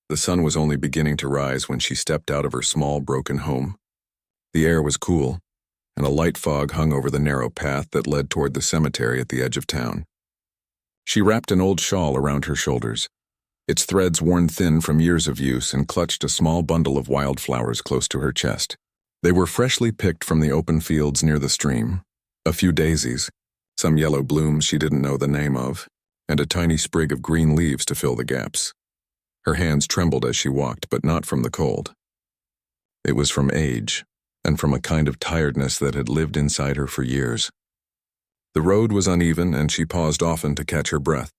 The sun was only beginning to rise when she stepped out of her small, broken home. The air was cool, and a light fog hung over the narrow path that led toward the cemetery at the edge of town. She wrapped an old shawl around her shoulders, its threads worn thin from years of use, and clutched a small bundle of wildflowers close to her chest. They were freshly picked from the open fields near the stream. A few daisies, some yellow blooms she didn't know the name of, and a tiny sprig of green leaves to fill the gaps. Her hands trembled as she walked, but not from the cold. It was from age, and from a kind of tiredness that had lived inside her for years. The road was uneven, and she paused often to catch her breath.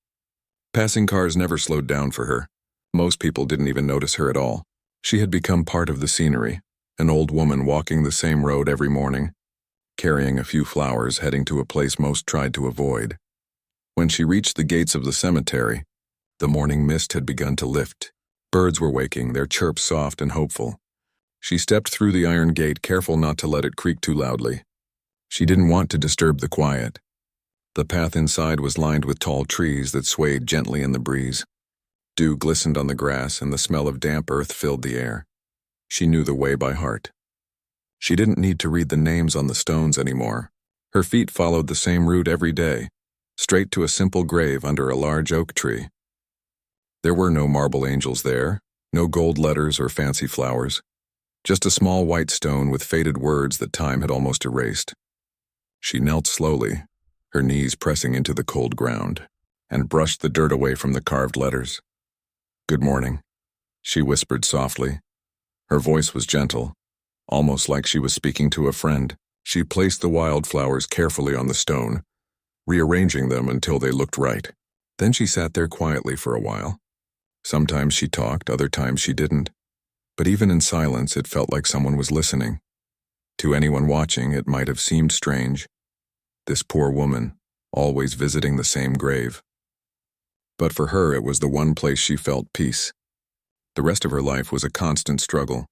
Passing cars never slowed down for her. Most people didn't even notice her at all. She had become part of the scenery, an old woman walking the same road every morning, carrying a few flowers, heading to a place most tried to avoid. When she reached the gates of the cemetery, the morning mist had begun to lift. Birds were waking, their chirps soft and hopeful. She stepped through the iron gate, careful not to let it creak too loudly. She didn't want to disturb the quiet. The path inside was lined with tall trees that swayed gently in the breeze. Dew glistened on the grass, and the smell of damp earth filled the air. She knew the way by heart. She didn't need to read the names on the stones anymore. Her feet followed the same route every day, straight to a simple grave under a large oak tree. There were no marble angels there, no gold letters or fancy flowers, just a small white stone with faded words that time had almost erased. She knelt slowly, her knees pressing into the cold ground, and brushed the dirt away from the carved letters. "Good morning," she whispered softly. Her voice was gentle, almost like she was speaking to a friend. She placed the wildflowers carefully on the stone, rearranging them until they looked right. Then she sat there quietly for a while. Sometimes she talked, other times she didn't. But even in silence, it felt like someone was listening. To anyone watching, it might have seemed strange. This poor woman, always visiting the same grave. But for her, it was the one place she felt peace. The rest of her life was a constant struggle.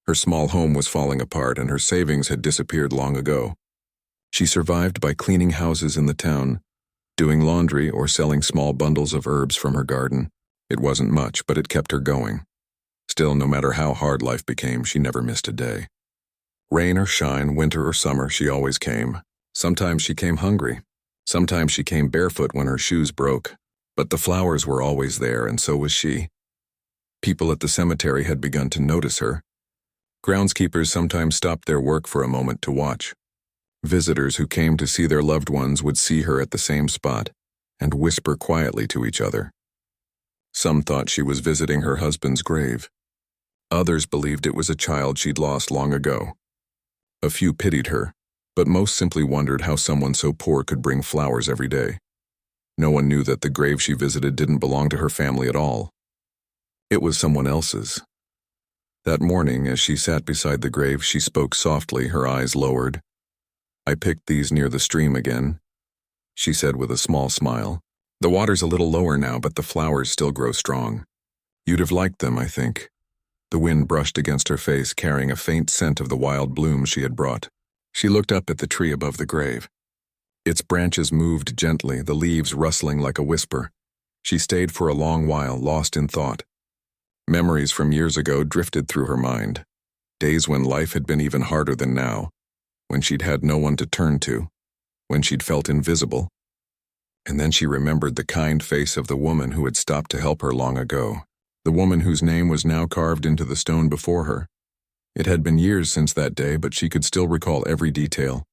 Her small home was falling apart, and her savings had disappeared long ago. She survived by cleaning houses in the town, doing laundry, or selling small bundles of herbs from her garden. It wasn't much, but it kept her going. Still, no matter how hard life became, she never missed a day. Rain or shine, winter or summer, she always came. Sometimes she came hungry. Sometimes she came barefoot when her shoes broke. But the flowers were always there, and so was she. People at the cemetery had begun to notice her. Groundskeepers sometimes stopped their work for a moment to watch. Visitors who came to see their loved ones would see her at the same spot and whisper quietly to each other. Some thought she was visiting her husband's grave. Others believed it was a child she'd lost long ago. A few pitied her, but most simply wondered how someone so poor could bring flowers every day. No one knew that the grave she visited didn't belong to her family at all. It was someone else's. That morning, as she sat beside the grave, she spoke softly, her eyes lowered. "I picked these near the stream again," she said with a small smile. "The water's a little lower now, but the flowers still grow strong. You'd have liked them, I think." The wind brushed against her face, carrying a faint scent of the wild blooms she had brought. She looked up at the tree above the grave. Its branches moved gently, the leaves rustling like a whisper. She stayed for a long while, lost in thought. Memories from years ago drifted through her mind. Days when life had been even harder than now, when she'd had no one to turn to, when she'd felt invisible. And then she remembered the kind face of the woman who had stopped to help her long ago, the woman whose name was now carved into the stone before her. It had been years since that day, but she could still recall every detail.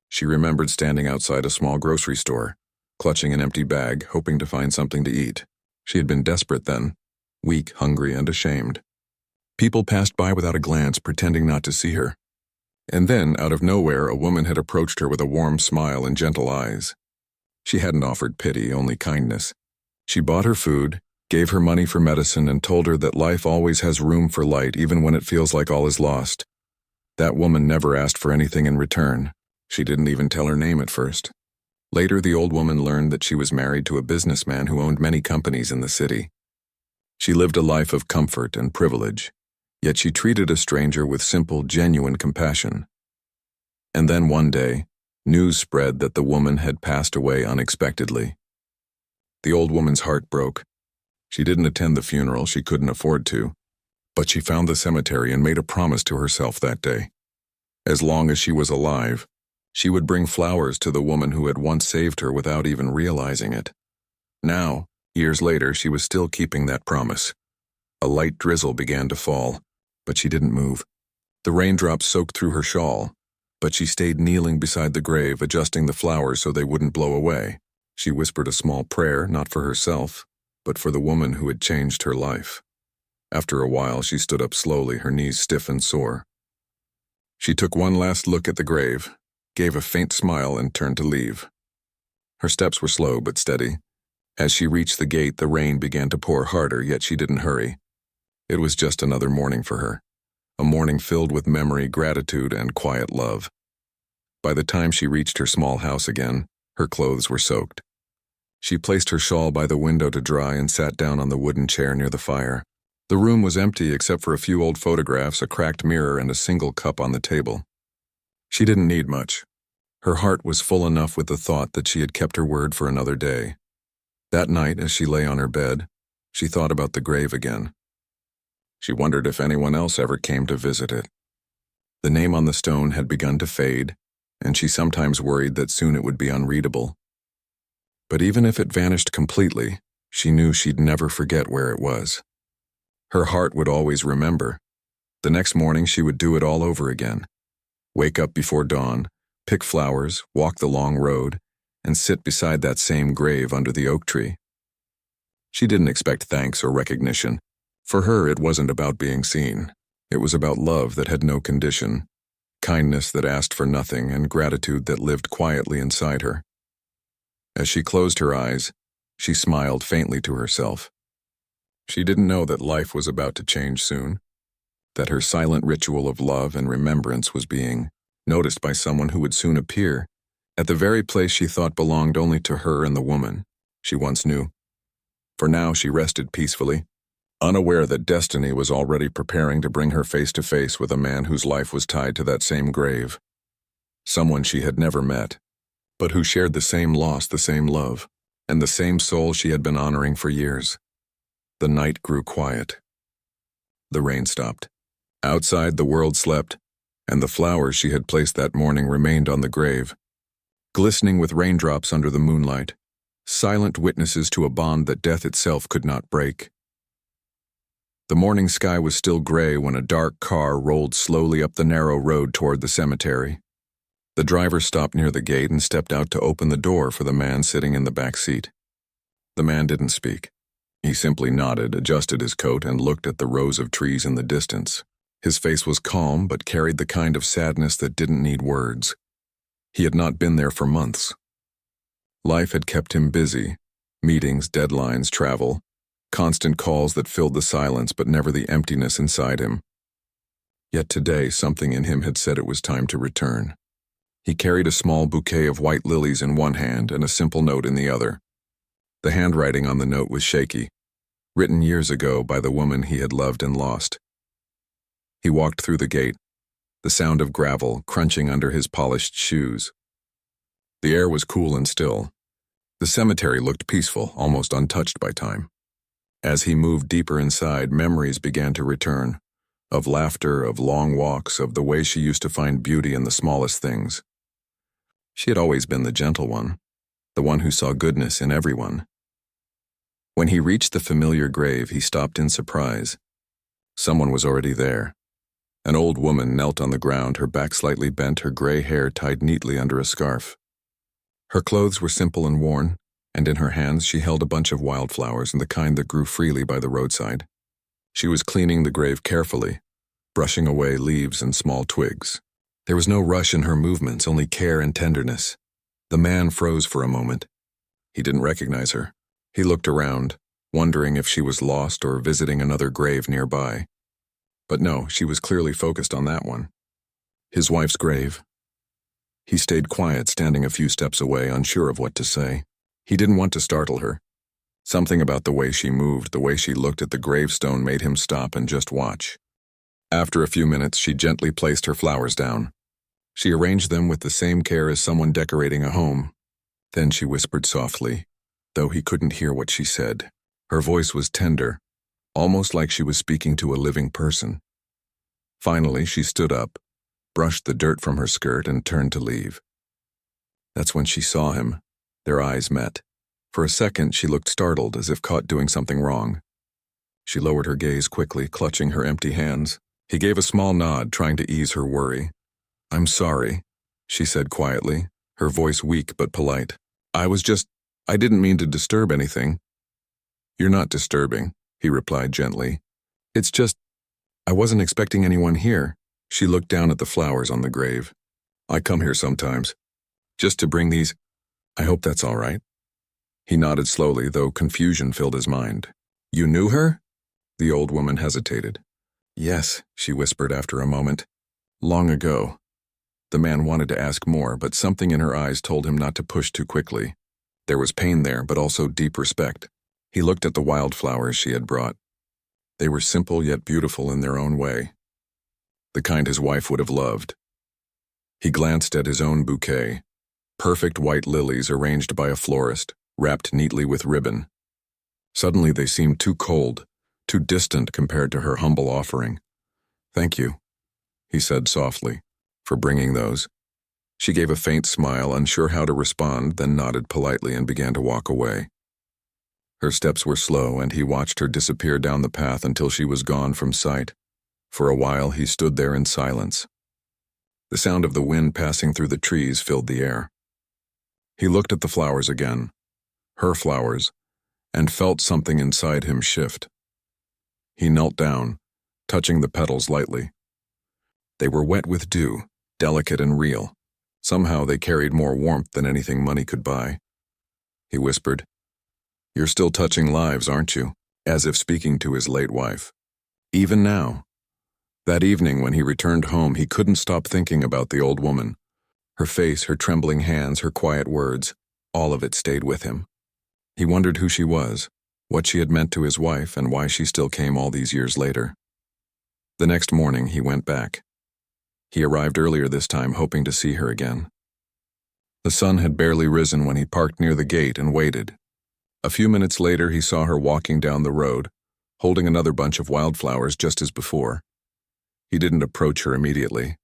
She remembered standing outside a small grocery store, clutching an empty bag, hoping to find something to eat. She had been desperate then, weak, hungry, and ashamed. People passed by without a glance, pretending not to see her. And then, out of nowhere, a woman had approached her with a warm smile and gentle eyes. She hadn't offered pity, only kindness. She bought her food, gave her money for medicine, and told her that life always has room for light, even when it feels like all is lost. That woman never asked for anything in return. She didn't even tell her name at first. Later, the old woman learned that she was married to a businessman who owned many companies in the city. She lived a life of comfort and privilege, yet she treated a stranger with simple, genuine compassion. And then one day, news spread that the woman had passed away unexpectedly. The old woman's heart broke. She didn't attend the funeral, she couldn't afford to, but she found the cemetery and made a promise to herself that day. As long as she was alive, she would bring flowers to the woman who had once saved her without even realizing it. Now, years later, she was still keeping that promise. A light drizzle began to fall, but she didn't move. The raindrops soaked through her shawl, but she stayed kneeling beside the grave, adjusting the flowers so they wouldn't blow away. She whispered a small prayer, not for herself, but for the woman who had changed her life. After a while, she stood up slowly, her knees stiff and sore. She took one last look at the grave, gave a faint smile, and turned to leave. Her steps were slow but steady. As she reached the gate, the rain began to pour harder, yet she didn't hurry. It was just another morning for her, a morning filled with memory, gratitude, and quiet love. By the time she reached her small house again, her clothes were soaked. She placed her shawl by the window to dry and sat down on the wooden chair near the fire. The room was empty except for a few old photographs, a cracked mirror, and a single cup on the table. She didn't need much. Her heart was full enough with the thought that she had kept her word for another day. That night, as she lay on her bed, she thought about the grave again. She wondered if anyone else ever came to visit it. The name on the stone had begun to fade, and she sometimes worried that soon it would be unreadable. But even if it vanished completely, she knew she'd never forget where it was. Her heart would always remember. The next morning she would do it all over again. Wake up before dawn, pick flowers, walk the long road, and sit beside that same grave under the oak tree. She didn't expect thanks or recognition. For her, it wasn't about being seen. It was about love that had no condition, kindness that asked for nothing, and gratitude that lived quietly inside her. As she closed her eyes, she smiled faintly to herself. She didn't know that life was about to change soon, that her silent ritual of love and remembrance was being noticed by someone who would soon appear at the very place she thought belonged only to her and the woman she once knew. For now she rested peacefully, unaware that destiny was already preparing to bring her face to face with a man whose life was tied to that same grave. Someone she had never met, but who shared the same loss, the same love, and the same soul she had been honoring for years. The night grew quiet. The rain stopped. Outside, the world slept, and the flowers she had placed that morning remained on the grave, glistening with raindrops under the moonlight, silent witnesses to a bond that death itself could not break. The morning sky was still gray when a dark car rolled slowly up the narrow road toward the cemetery. The driver stopped near the gate and stepped out to open the door for the man sitting in the back seat. The man didn't speak. He simply nodded, adjusted his coat, and looked at the rows of trees in the distance. His face was calm but carried the kind of sadness that didn't need words. He had not been there for months. Life had kept him busy. Meetings, deadlines, travel, constant calls that filled the silence but never the emptiness inside him. Yet today, something in him had said it was time to return. He carried a small bouquet of white lilies in one hand and a simple note in the other. The handwriting on the note was shaky, written years ago by the woman he had loved and lost. He walked through the gate, the sound of gravel crunching under his polished shoes. The air was cool and still. The cemetery looked peaceful, almost untouched by time. As he moved deeper inside, memories began to return, of laughter, of long walks, of the way she used to find beauty in the smallest things. She had always been the gentle one, the one who saw goodness in everyone. When he reached the familiar grave, he stopped in surprise. Someone was already there. An old woman knelt on the ground, her back slightly bent, her gray hair tied neatly under a scarf. Her clothes were simple and worn, and in her hands she held a bunch of wildflowers, and the kind that grew freely by the roadside. She was cleaning the grave carefully, brushing away leaves and small twigs. There was no rush in her movements, only care and tenderness. The man froze for a moment. He didn't recognize her. He looked around, wondering if she was lost or visiting another grave nearby. But no, she was clearly focused on that one. His wife's grave. He stayed quiet, standing a few steps away, unsure of what to say. He didn't want to startle her. Something about the way she moved, the way she looked at the gravestone made him stop and just watch. After a few minutes, she gently placed her flowers down. She arranged them with the same care as someone decorating a home. Then she whispered softly, though he couldn't hear what she said, Her voice was tender, almost like she was speaking to a living person. Finally, she stood up, brushed the dirt from her skirt, and turned to leave. That's when she saw him. Their eyes met. For a second, she looked startled, as if caught doing something wrong. She lowered her gaze quickly, clutching her empty hands. He gave a small nod, trying to ease her worry. "I'm sorry," she said quietly, her voice weak but polite. I didn't mean to disturb anything." "You're not disturbing," he replied gently. "It's just, I wasn't expecting anyone here." She looked down at the flowers on the grave. "I come here sometimes, just to bring these. I hope that's all right." He nodded slowly, though confusion filled his mind. "You knew her?" The old woman hesitated. "Yes," she whispered after a moment. "Long ago." The man wanted to ask more, but something in her eyes told him not to push too quickly. There was pain there, but also deep respect. He looked at the wildflowers she had brought. They were simple yet beautiful in their own way, the kind his wife would have loved. He glanced at his own bouquet, perfect white lilies arranged by a florist, wrapped neatly with ribbon. Suddenly they seemed too cold, too distant compared to her humble offering. "Thank you," he said softly, "for bringing those." She gave a faint smile, unsure how to respond, then nodded politely and began to walk away. Her steps were slow, and he watched her disappear down the path until she was gone from sight. For a while he stood there in silence. The sound of the wind passing through the trees filled the air. He looked at the flowers again, her flowers, and felt something inside him shift. He knelt down, touching the petals lightly. They were wet with dew, delicate and real. Somehow they carried more warmth than anything money could buy. He whispered, "You're still touching lives, aren't you?" As if speaking to his late wife. Even now. That evening when he returned home, he couldn't stop thinking about the old woman. Her face, her trembling hands, her quiet words, all of it stayed with him. He wondered who she was, what she had meant to his wife, and why she still came all these years later. The next morning he went back. He arrived earlier this time, hoping to see her again. The sun had barely risen when he parked near the gate and waited. A few minutes later he saw her walking down the road, holding another bunch of wildflowers just as before. He didn't approach her immediately.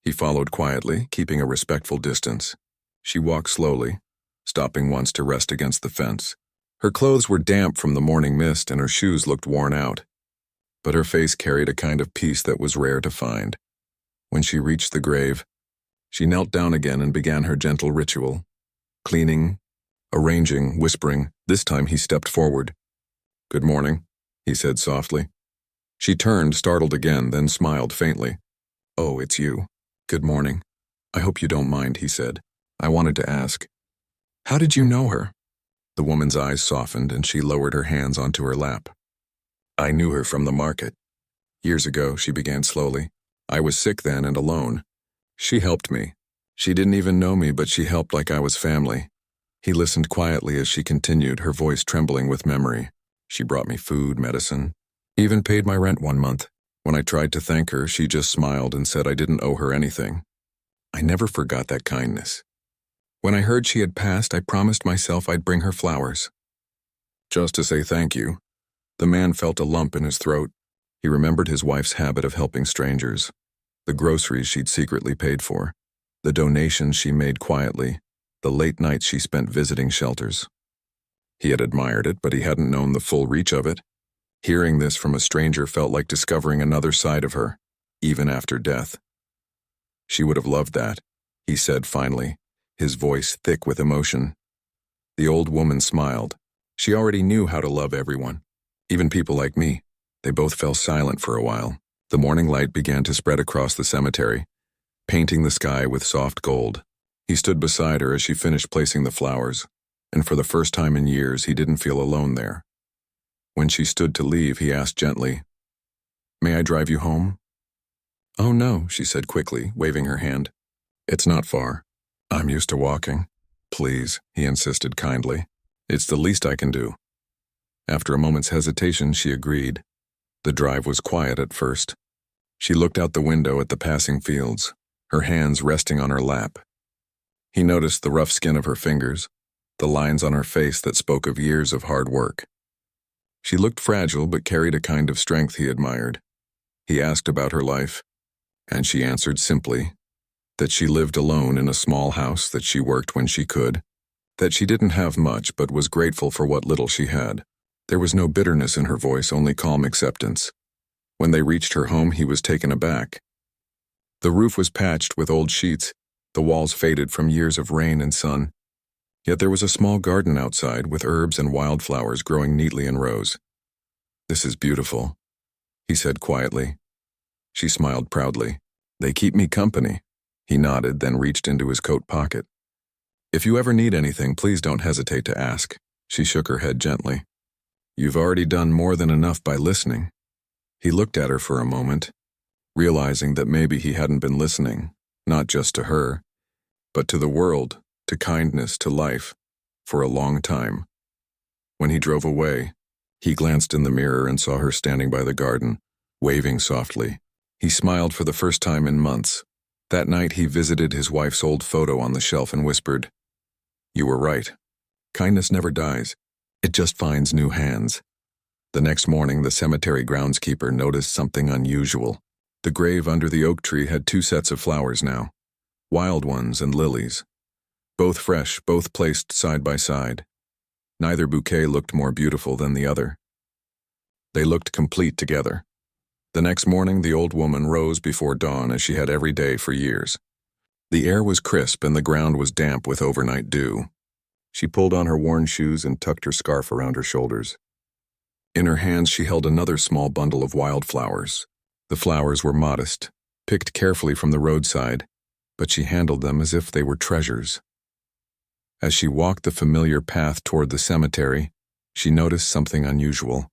He followed quietly, keeping a respectful distance. She walked slowly, stopping once to rest against the fence. Her clothes were damp from the morning mist and her shoes looked worn out, but her face carried a kind of peace that was rare to find. When she reached the grave, she knelt down again and began her gentle ritual, cleaning, arranging, whispering. This time he stepped forward. "Good morning," he said softly. She turned, startled again, then smiled faintly. "Oh, it's you. Good morning. I hope you don't mind," he said. "I wanted to ask, how did you know her?" The woman's eyes softened and she lowered her hands onto her lap. "I knew her from the market. Years ago," she began slowly. "I was sick then and alone. She helped me. She didn't even know me, but she helped like I was family." He listened quietly as she continued, her voice trembling with memory. "She brought me food, medicine, even paid my rent one month. When I tried to thank her, she just smiled and said I didn't owe her anything. I never forgot that kindness. When I heard she had passed, I promised myself I'd bring her flowers. Just to say thank you." The man felt a lump in his throat. He remembered his wife's habit of helping strangers, the groceries she'd secretly paid for, the donations she made quietly, the late nights she spent visiting shelters. He had admired it, but he hadn't known the full reach of it. Hearing this from a stranger felt like discovering another side of her, even after death. "She would have loved that," he said finally, his voice thick with emotion. The old woman smiled. She already knew how to love everyone, even people like me. They both fell silent for a while. The morning light began to spread across the cemetery, painting the sky with soft gold. He stood beside her as she finished placing the flowers, and for the first time in years he didn't feel alone there. When she stood to leave, he asked gently, "May I drive you home?" "Oh no," she said quickly, waving her hand. "It's not far. I'm used to walking." "Please," he insisted kindly. "It's the least I can do." After a moment's hesitation, she agreed. The drive was quiet at first. She looked out the window at the passing fields, her hands resting on her lap. He noticed the rough skin of her fingers, the lines on her face that spoke of years of hard work. She looked fragile but carried a kind of strength he admired. He asked about her life, and she answered simply that she lived alone in a small house, that she worked when she could, that she didn't have much but was grateful for what little she had. There was no bitterness in her voice, only calm acceptance. When they reached her home, he was taken aback. The roof was patched with old sheets, the walls faded from years of rain and sun. Yet there was a small garden outside with herbs and wildflowers growing neatly in rows. "This is beautiful," he said quietly. She smiled proudly. "They keep me company." He nodded, then reached into his coat pocket. "If you ever need anything, please don't hesitate to ask." She shook her head gently. "You've already done more than enough by listening." He looked at her for a moment, realizing that maybe he hadn't been listening, not just to her, but to the world, to kindness, to life, for a long time. When he drove away, he glanced in the mirror and saw her standing by the garden, waving softly. He smiled for the first time in months. That night he visited his wife's old photo on the shelf and whispered, "You were right. Kindness never dies. It just finds new hands." The next morning, the cemetery groundskeeper noticed something unusual. The grave under the oak tree had 2 sets of flowers now, wild ones and lilies. Both fresh, both placed side by side. Neither bouquet looked more beautiful than the other. They looked complete together. The next morning, the old woman rose before dawn as she had every day for years. The air was crisp and the ground was damp with overnight dew. She pulled on her worn shoes and tucked her scarf around her shoulders. In her hands, she held another small bundle of wildflowers. The flowers were modest, picked carefully from the roadside, but she handled them as if they were treasures. As she walked the familiar path toward the cemetery, she noticed something unusual.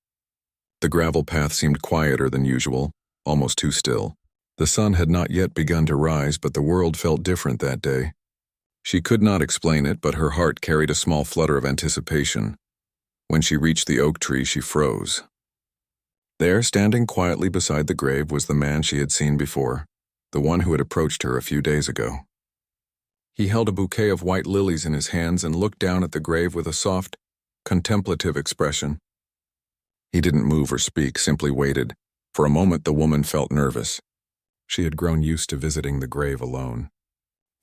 The gravel path seemed quieter than usual, almost too still. The sun had not yet begun to rise, but the world felt different that day. She could not explain it, but her heart carried a small flutter of anticipation. When she reached the oak tree, she froze. There, standing quietly beside the grave, was the man she had seen before, the one who had approached her a few days ago. He held a bouquet of white lilies in his hands and looked down at the grave with a soft, contemplative expression. He didn't move or speak, simply waited. For a moment, the woman felt nervous. She had grown used to visiting the grave alone.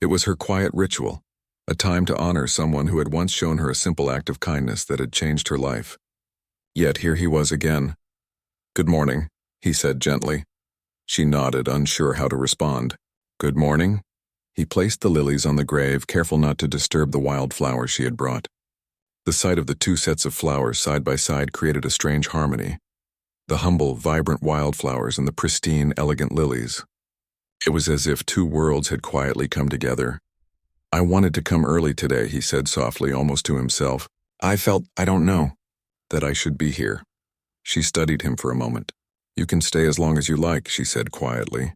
It was her quiet ritual, a time to honor someone who had once shown her a simple act of kindness that had changed her life. Yet here he was again. "Good morning," he said gently. She nodded, unsure how to respond. "Good morning." He placed the lilies on the grave, careful not to disturb the wild flowers she had brought. The sight of the 2 sets of flowers side by side created a strange harmony. The humble, vibrant wildflowers and the pristine, elegant lilies. It was as if 2 worlds had quietly come together. "I wanted to come early today," he said softly, almost to himself. "I felt, I don't know, that I should be here." She studied him for a moment. "You can stay as long as you like," she said quietly.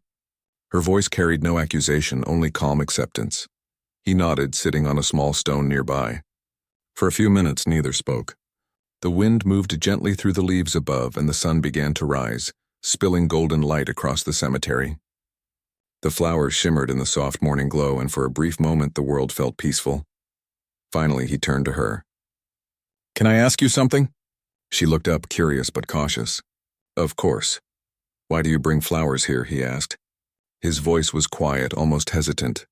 Her voice carried no accusation, only calm acceptance. He nodded, sitting on a small stone nearby. For a few minutes, neither spoke. The wind moved gently through the leaves above, and the sun began to rise, spilling golden light across the cemetery. The flowers shimmered in the soft morning glow, and for a brief moment the world felt peaceful. Finally, he turned to her. "Can I ask you something?" She looked up, curious but cautious. "Of course. Why do you bring flowers here?" he asked. His voice was quiet, almost hesitant.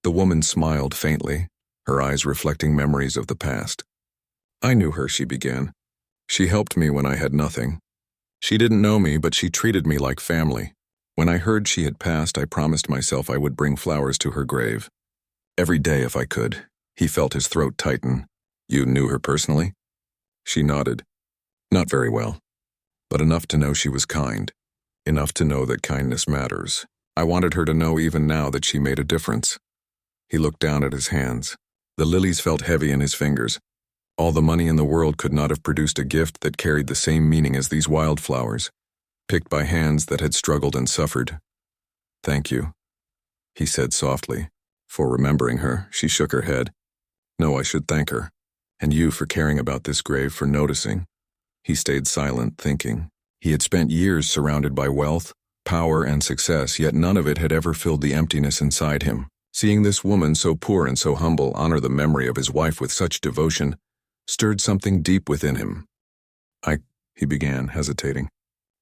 The woman smiled faintly, her eyes reflecting memories of the past. "I knew her," she began. "She helped me when I had nothing. She didn't know me, but she treated me like family. When I heard she had passed, I promised myself I would bring flowers to her grave. Every day if I could." He felt his throat tighten. "You knew her personally?" She nodded. "Not very well, but enough to know she was kind. Enough to know that kindness matters. I wanted her to know even now that she made a difference." He looked down at his hands. The lilies felt heavy in his fingers. All the money in the world could not have produced a gift that carried the same meaning as these wildflowers, picked by hands that had struggled and suffered. "Thank you," he said softly. "For remembering her." She shook her head. "No, I should thank her. And you for caring about this grave, for noticing." He stayed silent, thinking. He had spent years surrounded by wealth, power, and success, yet none of it had ever filled the emptiness inside him. Seeing this woman, so poor and so humble, honor the memory of his wife with such devotion, stirred something deep within him. he began, hesitating.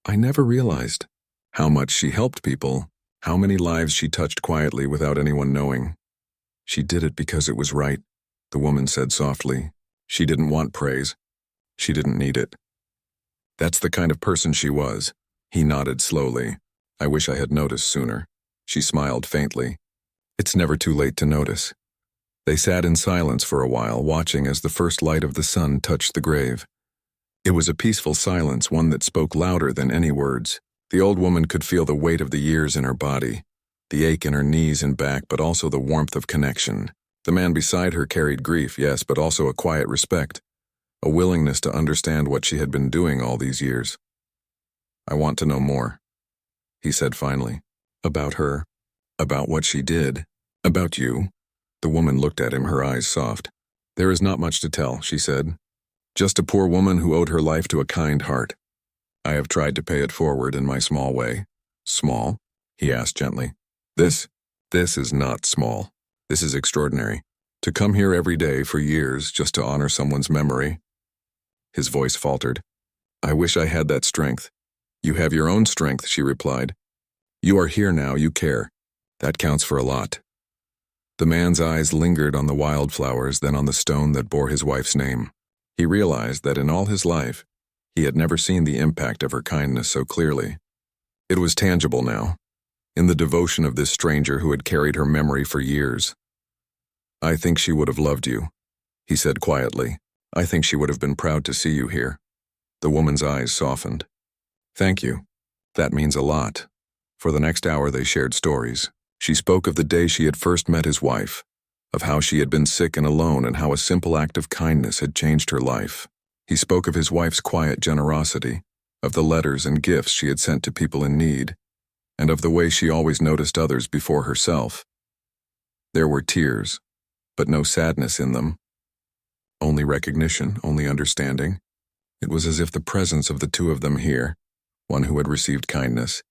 I never realized how much she helped people, how many lives she touched quietly without anyone knowing. She did it because it was right, the woman said softly. She didn't want praise. She didn't need it. That's the kind of person she was. He nodded slowly. I wish I had noticed sooner. She smiled faintly. It's never too late to notice. They sat in silence for a while, watching as the first light of the sun touched the grave. It was a peaceful silence, one that spoke louder than any words. The old woman could feel the weight of the years in her body, the ache in her knees and back, but also the warmth of connection. The man beside her carried grief, yes, but also a quiet respect, a willingness to understand what she had been doing all these years. I want to know more, he said finally. About her, about what she did, about you. The woman looked at him, her eyes soft. There is not much to tell, she said. Just a poor woman who owed her life to a kind heart. I have tried to pay it forward in my small way. Small? He asked gently. This is not small. This is extraordinary. To come here every day for years just to honor someone's memory. His voice faltered. I wish I had that strength. You have your own strength, she replied. You are here now, you care. That counts for a lot. The man's eyes lingered on the wildflowers, then on the stone that bore his wife's name. He realized that in all his life, he had never seen the impact of her kindness so clearly. It was tangible now, in the devotion of this stranger who had carried her memory for years. I think she would have loved you, he said quietly. I think she would have been proud to see you here. The woman's eyes softened. Thank you. That means a lot. For the next hour they shared stories. She spoke of the day she had first met his wife, of how she had been sick and alone and how a simple act of kindness had changed her life. He spoke of his wife's quiet generosity, of the letters and gifts she had sent to people in need, and of the way she always noticed others before herself. There were tears, but no sadness in them. Only recognition, only understanding. It was as if the presence of the two of them here, one who had received kindness,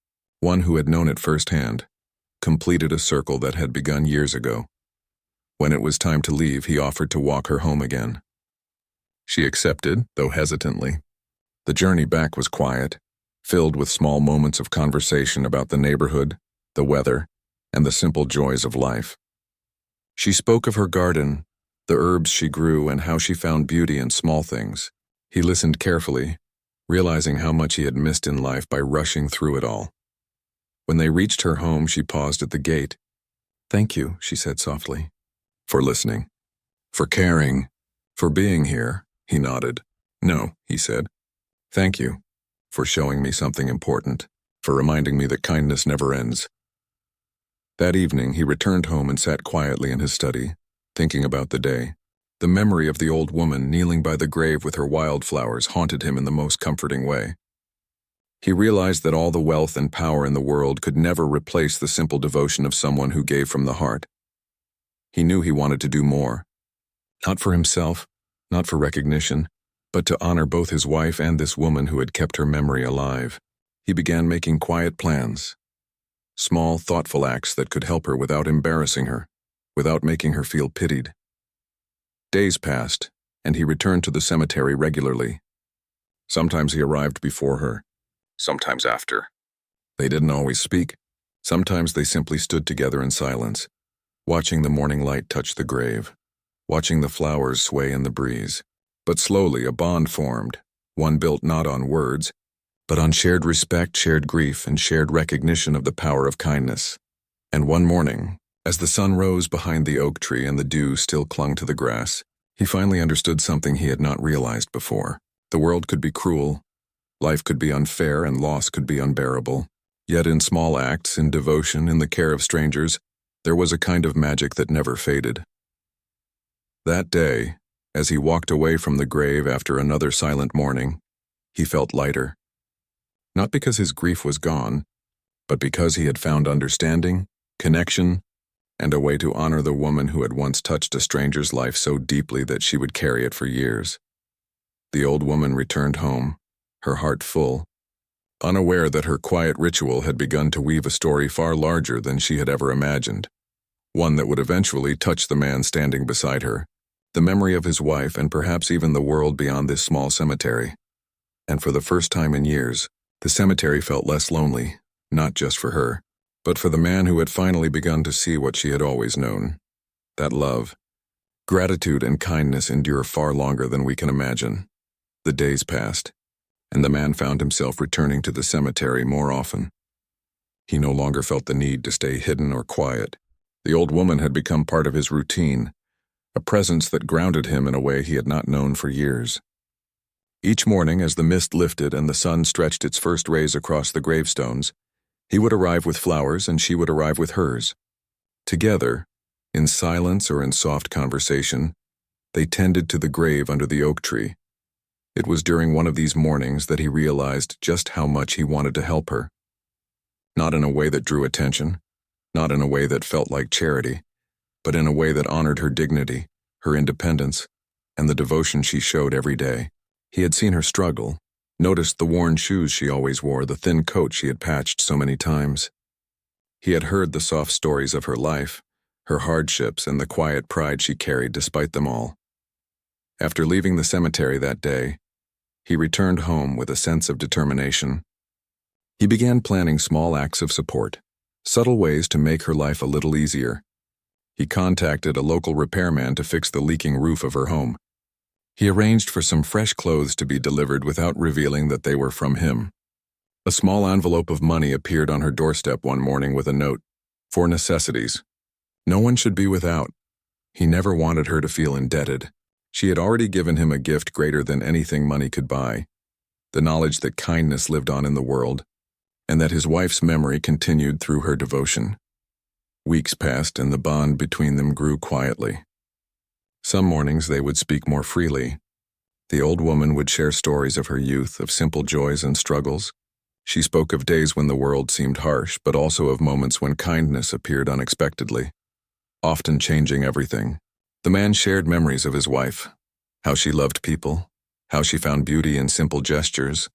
one who had known it firsthand, completed a circle that had begun years ago. When it was time to leave, he offered to walk her home again. She accepted, though hesitantly. The journey back was quiet, filled with small moments of conversation about the neighborhood, the weather, and the simple joys of life. She spoke of her garden, the herbs she grew, and how she found beauty in small things. He listened carefully, realizing how much he had missed in life by rushing through it all. When they reached her home, she paused at the gate. Thank you, she said softly. For listening. For caring. For being here, he nodded. No, he said. Thank you. For showing me something important. For reminding me that kindness never ends. That evening, he returned home and sat quietly in his study, thinking about the day. The memory of the old woman kneeling by the grave with her wildflowers haunted him in the most comforting way. He realized that all the wealth and power in the world could never replace the simple devotion of someone who gave from the heart. He knew he wanted to do more. Not for himself, not for recognition, but to honor both his wife and this woman who had kept her memory alive. He began making quiet plans. Small, thoughtful acts that could help her without embarrassing her, without making her feel pitied. Days passed, and he returned to the cemetery regularly. Sometimes he arrived before her, sometimes after. They didn't always speak. Sometimes they simply stood together in silence, watching the morning light touch the grave, watching the flowers sway in the breeze. But slowly a bond formed, one built not on words, but on shared respect, shared grief, and shared recognition of the power of kindness. And one morning, as the sun rose behind the oak tree and the dew still clung to the grass, he finally understood something he had not realized before. The world could be cruel, life could be unfair, and loss could be unbearable. Yet in small acts, in devotion, in the care of strangers, there was a kind of magic that never faded. That day, as he walked away from the grave after another silent morning, he felt lighter. Not because his grief was gone, but because he had found understanding, connection, and a way to honor the woman who had once touched a stranger's life so deeply that she would carry it for years. The old woman returned home, her heart full, unaware that her quiet ritual had begun to weave a story far larger than she had ever imagined, one that would eventually touch the man standing beside her, the memory of his wife, and perhaps even the world beyond this small cemetery. And for the first time in years, the cemetery felt less lonely, not just for her, but for the man who had finally begun to see what she had always known. That love, gratitude, and kindness endure far longer than we can imagine. The days passed, and the man found himself returning to the cemetery more often. He no longer felt the need to stay hidden or quiet. The old woman had become part of his routine, a presence that grounded him in a way he had not known for years. Each morning, as the mist lifted and the sun stretched its first rays across the gravestones, he would arrive with flowers and she would arrive with hers. Together, in silence or in soft conversation, they tended to the grave under the oak tree. It was during one of these mornings that he realized just how much he wanted to help her. Not in a way that drew attention, not in a way that felt like charity, but in a way that honored her dignity, her independence, and the devotion she showed every day. He had seen her struggle, noticed the worn shoes she always wore, the thin coat she had patched so many times. He had heard the soft stories of her life, her hardships, and the quiet pride she carried despite them all. After leaving the cemetery that day, he returned home with a sense of determination. He began planning small acts of support, subtle ways to make her life a little easier. He contacted a local repairman to fix the leaking roof of her home. He arranged for some fresh clothes to be delivered without revealing that they were from him. A small envelope of money appeared on her doorstep one morning with a note, "For necessities. No one should be without." He never wanted her to feel indebted. She had already given him a gift greater than anything money could buy, the knowledge that kindness lived on in the world, and that his wife's memory continued through her devotion. Weeks passed and the bond between them grew quietly. Some mornings they would speak more freely. The old woman would share stories of her youth, of simple joys and struggles. She spoke of days when the world seemed harsh, but also of moments when kindness appeared unexpectedly, often changing everything. The man shared memories of his wife, how she loved people, how she found beauty in simple gestures,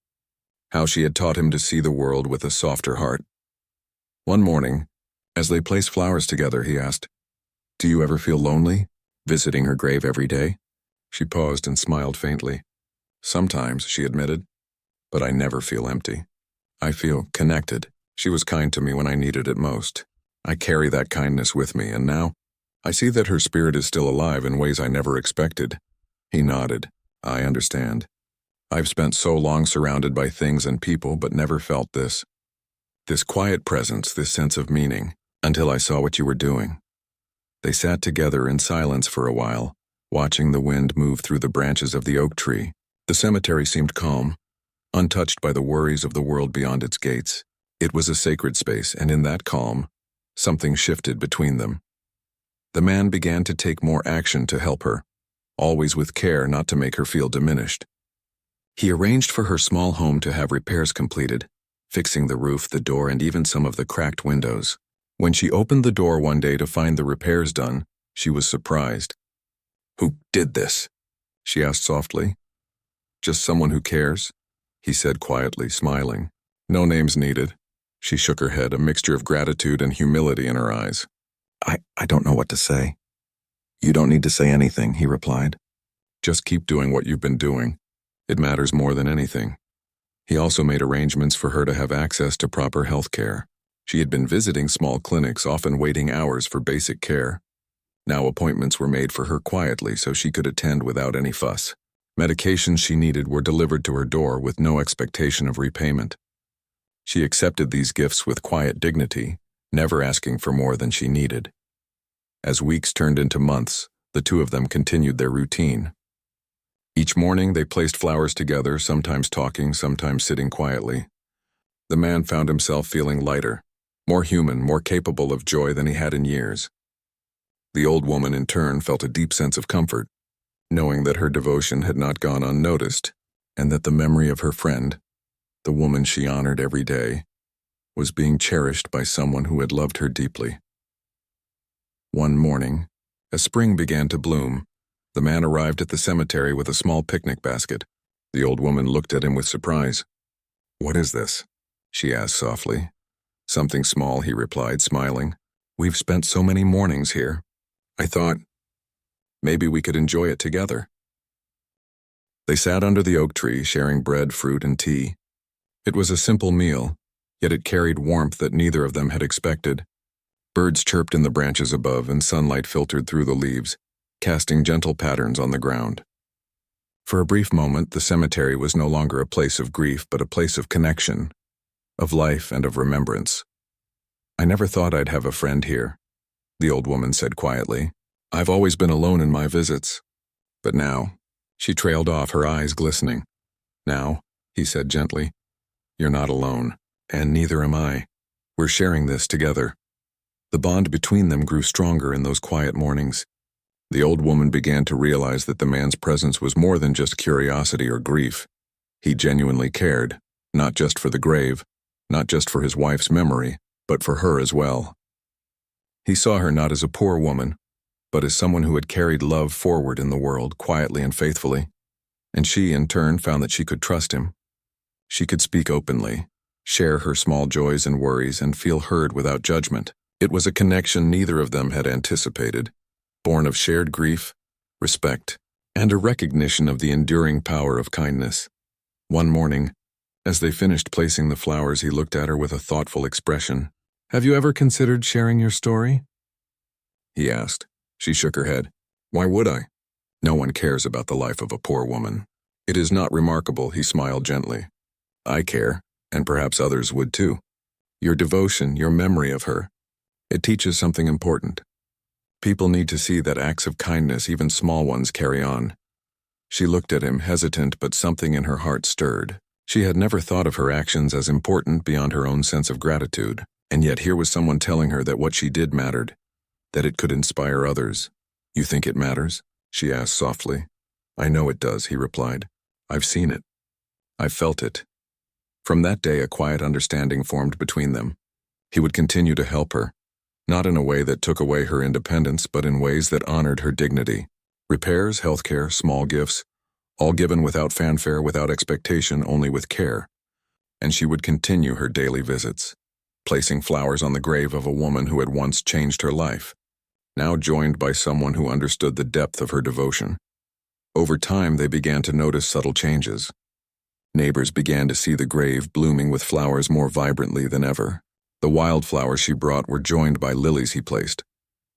how she had taught him to see the world with a softer heart. One morning, as they placed flowers together, he asked, "Do you ever feel lonely, visiting her grave every day?" She paused and smiled faintly. "Sometimes," she admitted, "but I never feel empty. I feel connected. She was kind to me when I needed it most. I carry that kindness with me, and now I see that her spirit is still alive in ways I never expected." He nodded. "I understand. I've spent so long surrounded by things and people, but never felt this. This quiet presence, this sense of meaning, until I saw what you were doing." They sat together in silence for a while, watching the wind move through the branches of the oak tree. The cemetery seemed calm, untouched by the worries of the world beyond its gates. It was a sacred space, and in that calm, something shifted between them. The man began to take more action to help her, always with care not to make her feel diminished. He arranged for her small home to have repairs completed, fixing the roof, the door, and even some of the cracked windows. When she opened the door one day to find the repairs done, she was surprised. "Who did this?" she asked softly. "Just someone who cares," he said quietly, smiling. "No names needed." She shook her head, a mixture of gratitude and humility in her eyes. I don't know what to say." "You don't need to say anything," he replied. "Just keep doing what you've been doing. It matters more than anything." He also made arrangements for her to have access to proper health care. She had been visiting small clinics, often waiting hours for basic care. Now appointments were made for her quietly so she could attend without any fuss. Medications she needed were delivered to her door with no expectation of repayment. She accepted these gifts with quiet dignity, never asking for more than she needed. As weeks turned into months, the two of them continued their routine. Each morning they placed flowers together, sometimes talking, sometimes sitting quietly. The man found himself feeling lighter, more human, more capable of joy than he had in years. The old woman, in turn, felt a deep sense of comfort, knowing that her devotion had not gone unnoticed, and that the memory of her friend, the woman she honored every day, was being cherished by someone who had loved her deeply. One morning, as spring began to bloom, the man arrived at the cemetery with a small picnic basket. The old woman looked at him with surprise. "What is this?" she asked softly. "Something small," he replied, smiling. "We've spent so many mornings here. I thought maybe we could enjoy it together." They sat under the oak tree, sharing bread, fruit, and tea. It was a simple meal, yet it carried warmth that neither of them had expected. Birds chirped in the branches above, and sunlight filtered through the leaves, casting gentle patterns on the ground. For a brief moment, the cemetery was no longer a place of grief, but a place of connection, of life and of remembrance. "I never thought I'd have a friend here," the old woman said quietly. "I've always been alone in my visits. But now," she trailed off, her eyes glistening. "Now," he said gently, "you're not alone, and neither am I. We're sharing this together." The bond between them grew stronger in those quiet mornings. The old woman began to realize that the man's presence was more than just curiosity or grief. He genuinely cared, not just for the grave, not just for his wife's memory, but for her as well. He saw her not as a poor woman, but as someone who had carried love forward in the world quietly and faithfully. And she, in turn, found that she could trust him. She could speak openly, share her small joys and worries, and feel heard without judgment. It was a connection neither of them had anticipated, born of shared grief, respect, and a recognition of the enduring power of kindness. One morning, as they finished placing the flowers, he looked at her with a thoughtful expression. "Have you ever considered sharing your story?" he asked. She shook her head. "Why would I? No one cares about the life of a poor woman." "It is not remarkable," he smiled gently. "I care, and perhaps others would too. Your devotion, your memory of her, it teaches something important. People need to see that acts of kindness, even small ones, carry on." She looked at him, hesitant, but something in her heart stirred. She had never thought of her actions as important beyond her own sense of gratitude, and yet here was someone telling her that what she did mattered, that it could inspire others. "You think it matters?" she asked softly. "I know it does," he replied. "I've seen it. I've felt it." From that day, a quiet understanding formed between them. He would continue to help her, not in a way that took away her independence, but in ways that honored her dignity. Repairs, healthcare, small gifts, all given without fanfare, without expectation, only with care. And she would continue her daily visits, placing flowers on the grave of a woman who had once changed her life, now joined by someone who understood the depth of her devotion. Over time, they began to notice subtle changes. Neighbors began to see the grave blooming with flowers more vibrantly than ever. The wildflowers she brought were joined by lilies he placed,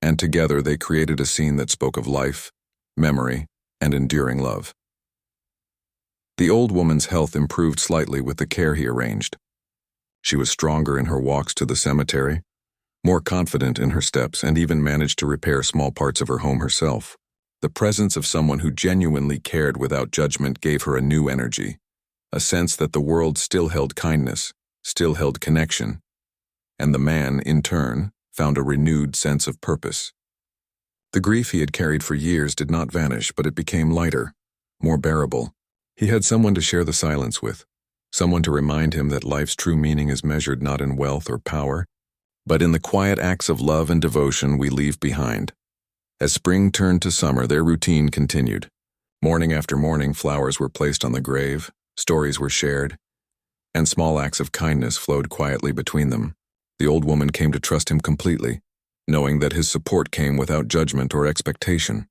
and together they created a scene that spoke of life, memory, and enduring love. The old woman's health improved slightly with the care he arranged. She was stronger in her walks to the cemetery, more confident in her steps, and even managed to repair small parts of her home herself. The presence of someone who genuinely cared without judgment gave her a new energy, a sense that the world still held kindness, still held connection, and the man, in turn, found a renewed sense of purpose. The grief he had carried for years did not vanish, but it became lighter, more bearable. He had someone to share the silence with, someone to remind him that life's true meaning is measured not in wealth or power, but in the quiet acts of love and devotion we leave behind. As spring turned to summer, their routine continued. Morning after morning, flowers were placed on the grave, stories were shared, and small acts of kindness flowed quietly between them. The old woman came to trust him completely, knowing that his support came without judgment or expectation.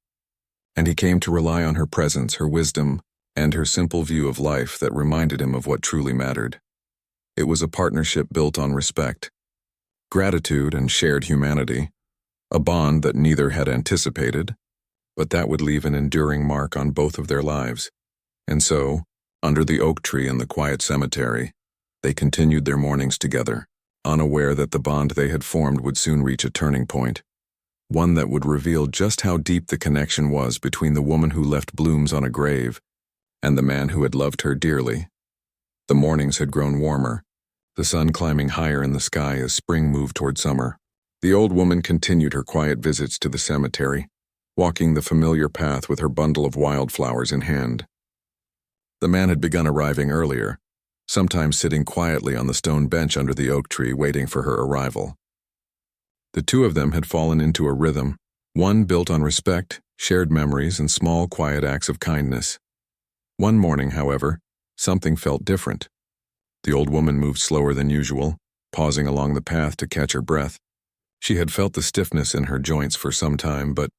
And he came to rely on her presence, her wisdom, and her simple view of life that reminded him of what truly mattered. It was a partnership built on respect, gratitude, and shared humanity, a bond that neither had anticipated, but that would leave an enduring mark on both of their lives. And so, under the oak tree in the quiet cemetery, they continued their mornings together, unaware that the bond they had formed would soon reach a turning point, one that would reveal just how deep the connection was between the woman who left blooms on a grave and the man who had loved her dearly. The mornings had grown warmer, the sun climbing higher in the sky as spring moved toward summer. The old woman continued her quiet visits to the cemetery, walking the familiar path with her bundle of wildflowers in hand. The man had begun arriving earlier, sometimes sitting quietly on the stone bench under the oak tree waiting for her arrival. The two of them had fallen into a rhythm, one built on respect, shared memories, and small, quiet acts of kindness. One morning, however, something felt different. The old woman moved slower than usual, pausing along the path to catch her breath. She had felt the stiffness in her joints for some time, but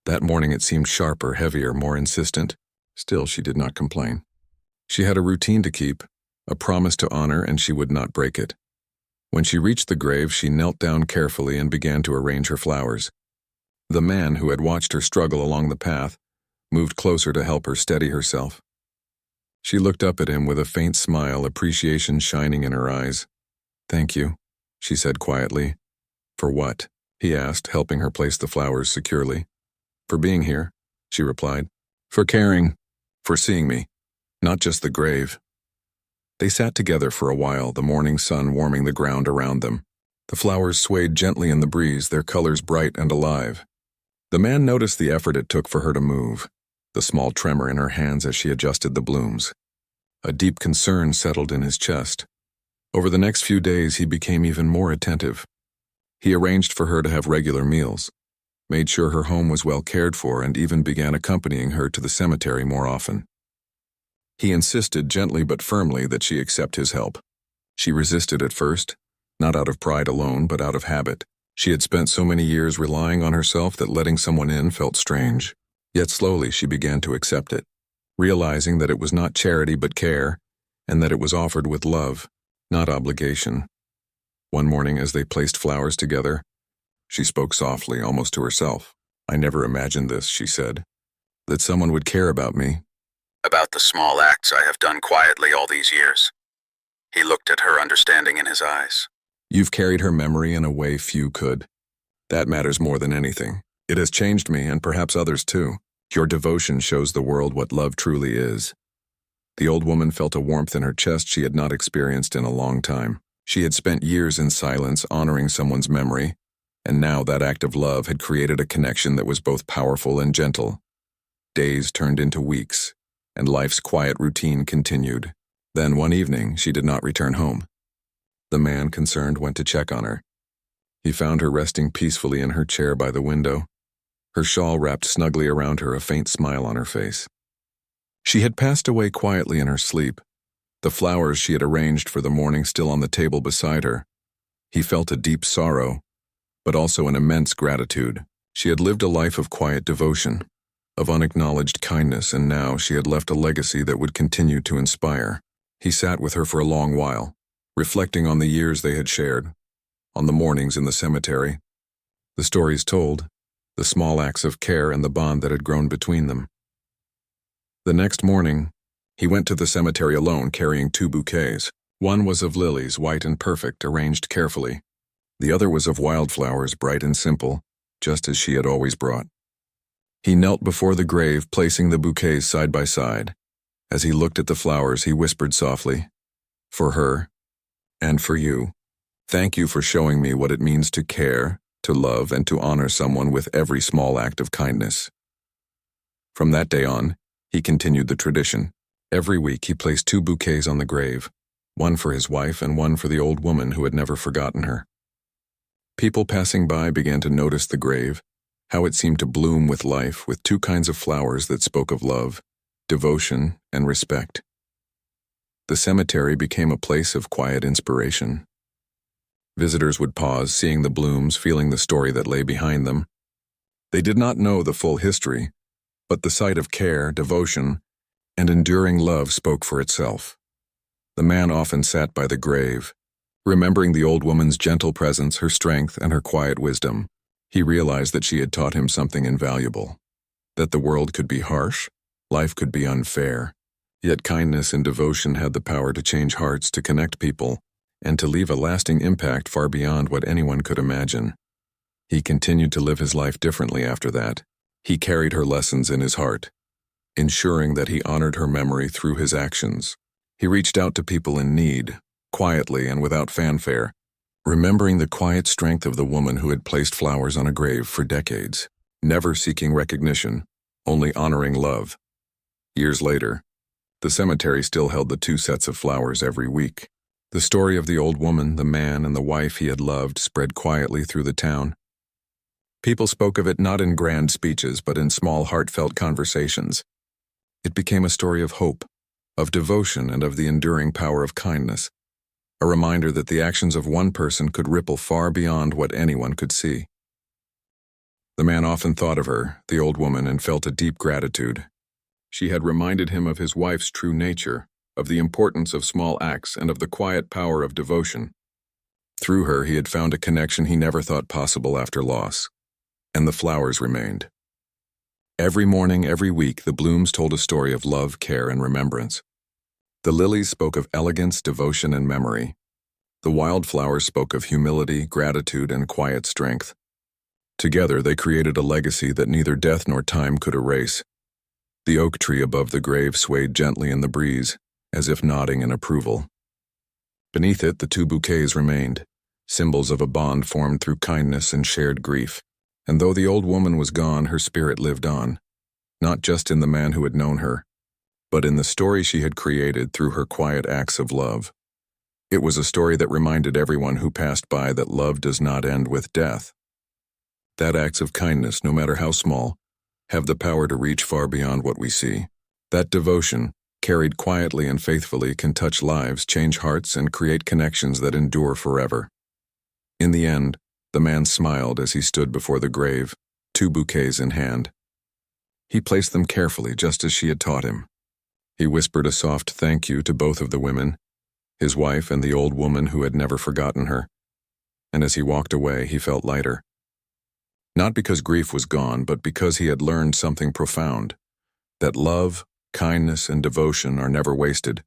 that morning it seemed sharper, heavier, more insistent. Still, she did not complain. She had a routine to keep, a promise to honor, and she would not break it. When she reached the grave, she knelt down carefully and began to arrange her flowers. The man, who had watched her struggle along the path, moved closer to help her steady herself. She looked up at him with a faint smile, appreciation shining in her eyes. "Thank you," she said quietly. "For what?" he asked, helping her place the flowers securely. "For being here," she replied. "For caring. For seeing me. Not just the grave." They sat together for a while, the morning sun warming the ground around them. The flowers swayed gently in the breeze, their colors bright and alive. The man noticed the effort it took for her to move, the small tremor in her hands as she adjusted the blooms. A deep concern settled in his chest. Over the next few days, he became even more attentive. He arranged for her to have regular meals, made sure her home was well cared for, and even began accompanying her to the cemetery more often. He insisted gently but firmly that she accept his help. She resisted at first, not out of pride alone, but out of habit. She had spent so many years relying on herself that letting someone in felt strange. Yet slowly she began to accept it, realizing that it was not charity but care, and that it was offered with love, not obligation. One morning, as they placed flowers together, she spoke softly, almost to herself. "I never imagined this," she said, "that someone would care about me. About the small acts I have done quietly all these years." He looked at her, understanding in his eyes. "You've carried her memory in a way few could. That matters more than anything. It has changed me, and perhaps others too. Your devotion shows the world what love truly is." The old woman felt a warmth in her chest she had not experienced in a long time. She had spent years in silence, honoring someone's memory, and now that act of love had created a connection that was both powerful and gentle. Days turned into weeks, and life's quiet routine continued. Then one evening, she did not return home. The man, concerned, went to check on her. He found her resting peacefully in her chair by the window, her shawl wrapped snugly around her, a faint smile on her face. She had passed away quietly in her sleep, the flowers she had arranged for the morning still on the table beside her. He felt a deep sorrow, but also an immense gratitude. She had lived a life of quiet devotion, of unacknowledged kindness, and now she had left a legacy that would continue to inspire. He sat with her for a long while, reflecting on the years they had shared, on the mornings in the cemetery, the stories told, the small acts of care, and the bond that had grown between them. The next morning, he went to the cemetery alone, carrying 2 bouquets. One was of lilies, white and perfect, arranged carefully. The other was of wildflowers, bright and simple, just as she had always brought. He knelt before the grave, placing the bouquets side by side. As he looked at the flowers, he whispered softly, "For her, and for you. Thank you for showing me what it means to care, to love, and to honor someone with every small act of kindness." From that day on, he continued the tradition. Every week he placed 2 bouquets on the grave, one for his wife and one for the old woman who had never forgotten her. People passing by began to notice the grave, how it seemed to bloom with life, with 2 kinds of flowers that spoke of love, devotion, and respect. The cemetery became a place of quiet inspiration. Visitors would pause, seeing the blooms, feeling the story that lay behind them. They did not know the full history, but the sight of care, devotion, and enduring love spoke for itself. The man often sat by the grave, remembering the old woman's gentle presence, her strength, and her quiet wisdom. He realized that she had taught him something invaluable, that the world could be harsh, life could be unfair, yet kindness and devotion had the power to change hearts, to connect people, and to leave a lasting impact far beyond what anyone could imagine. He continued to live his life differently after that. He carried her lessons in his heart, ensuring that he honored her memory through his actions. He reached out to people in need, quietly and without fanfare, remembering the quiet strength of the woman who had placed flowers on a grave for decades, never seeking recognition, only honoring love. Years later, the cemetery still held the 2 sets of flowers every week. The story of the old woman, the man, and the wife he had loved spread quietly through the town. People spoke of it not in grand speeches, but in small, heartfelt conversations. It became a story of hope, of devotion, and of the enduring power of kindness, a reminder that the actions of one person could ripple far beyond what anyone could see. The man often thought of her, the old woman, and felt a deep gratitude. She had reminded him of his wife's true nature, of the importance of small acts, and of the quiet power of devotion. Through her, he had found a connection he never thought possible after loss. And the flowers remained. Every morning, every week, the blooms told a story of love, care, and remembrance. The lilies spoke of elegance, devotion, and memory. The wildflowers spoke of humility, gratitude, and quiet strength. Together, they created a legacy that neither death nor time could erase. The oak tree above the grave swayed gently in the breeze, as if nodding in approval. Beneath it, the two bouquets remained, symbols of a bond formed through kindness and shared grief. And though the old woman was gone, her spirit lived on, not just in the man who had known her, but in the story she had created through her quiet acts of love. It was a story that reminded everyone who passed by that love does not end with death. That acts of kindness, no matter how small, have the power to reach far beyond what we see. That devotion, carried quietly and faithfully, can touch lives, change hearts, and create connections that endure forever. In the end, the man smiled as he stood before the grave, two bouquets in hand. He placed them carefully, just as she had taught him. He whispered a soft thank you to both of the women, his wife and the old woman who had never forgotten her. And as he walked away, he felt lighter. Not because grief was gone, but because he had learned something profound, that love, kindness, and devotion are never wasted.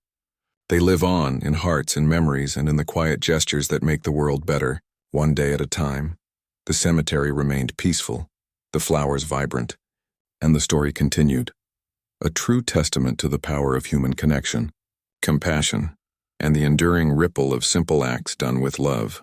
They live on in hearts and memories and in the quiet gestures that make the world better. One day at a time, the cemetery remained peaceful, the flowers vibrant, and the story continued. A true testament to the power of human connection, compassion, and the enduring ripple of simple acts done with love.